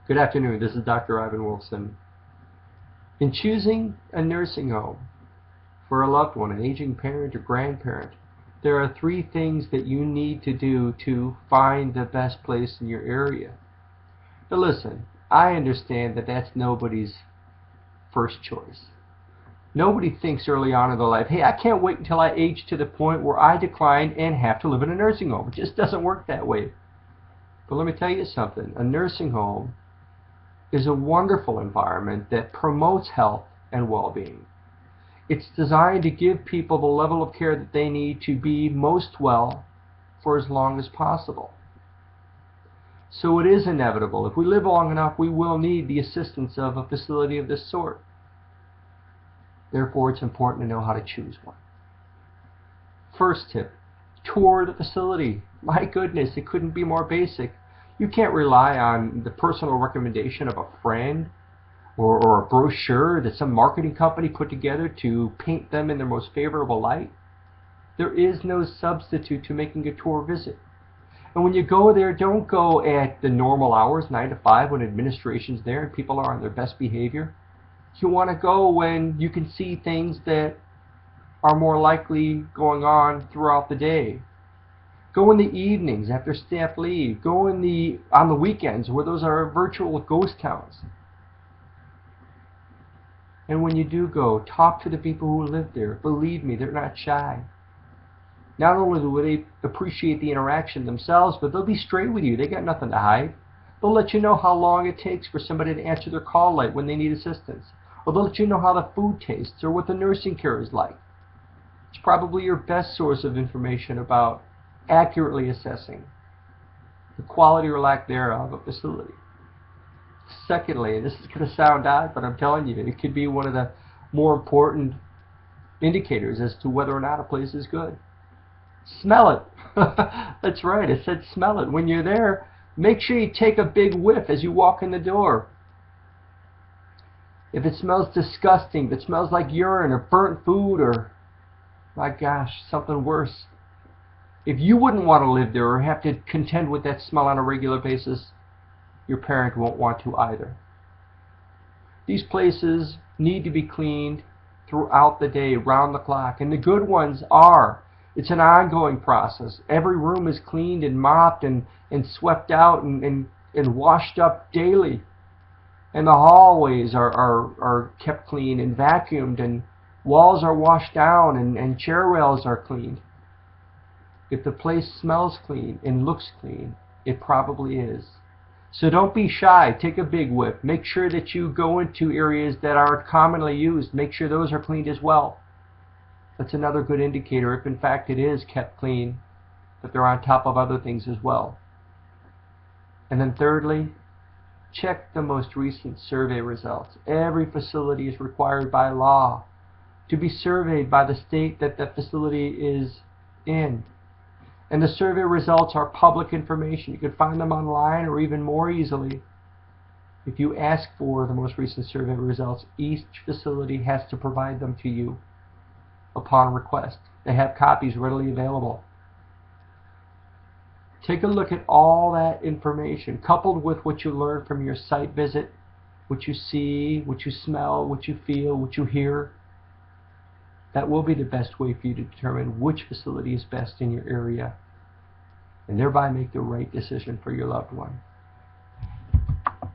Good afternoon, this is Dr. Ivan Wolfson. In choosing a nursing home for a loved one, an aging parent or grandparent, there are three things that you need to do to find the best place in your area. Now listen, I understand that that's nobody's first choice. Nobody thinks early on in their life, hey, I can't wait until I age to the point where I decline and have to live in a nursing home. It just doesn't work that way. But let me tell you something, a nursing home is a wonderful environment that promotes health and well-being. It's designed to give people the level of care that they need to be most well for as long as possible. So it is inevitable. If we live long enough, we will need the assistance of a facility of this sort. Therefore, it's important to know how to choose one. First tip, tour the facility. My goodness, it couldn't be more basic. You can't rely on the personal recommendation of a friend or a brochure that some marketing company put together to paint them in their most favorable light. There is no substitute to making a tour visit. And when you go there, don't go at the normal hours, 9 to 5, when administration's there and people are on their best behavior. You want to go when you can see things that are more likely going on throughout the day. Go in the evenings after staff leave. Go on the weekends where those are virtual ghost towns. And when you do go, talk to the people who live there. Believe me, they're not shy. Not only will they appreciate the interaction themselves, but they'll be straight with you. They got nothing to hide. They'll let you know how long it takes for somebody to answer their call light when they need assistance. Or they'll let you know how the food tastes or what the nursing care is like. It's probably your best source of information about accurately assessing the quality or lack thereof of a facility. Secondly, and this is going to sound odd, but I'm telling you, it could be one of the more important indicators as to whether or not a place is good. Smell it. That's right, I said smell it. When you're there, make sure you take a big whiff as you walk in the door. If it smells disgusting, if it smells like urine or burnt food or, my gosh, something worse, if you wouldn't want to live there or have to contend with that smell on a regular basis, your parent won't want to either. These places need to be cleaned throughout the day, round the clock, and the good ones are. It's an ongoing process. Every room is cleaned and mopped and swept out and washed up daily. And the hallways are kept clean and vacuumed, and walls are washed down and chair rails are cleaned. If the place smells clean and looks clean, it probably is. So don't be shy. Take a big whiff. Make sure that you go into areas that are commonly used. Make sure those are cleaned as well. That's another good indicator, if in fact it is kept clean, that they're on top of other things as well. And then thirdly, check the most recent survey results. Every facility is required by law to be surveyed by the state that the facility is in. And the survey results are public information. You can find them online or even more easily. If you ask for the most recent survey results, each facility has to provide them to you upon request. They have copies readily available. Take a look at all that information, coupled with what you learn from your site visit, what you see, what you smell, what you feel, what you hear. That will be the best way for you to determine which facility is best in your area, and thereby make the right decision for your loved one.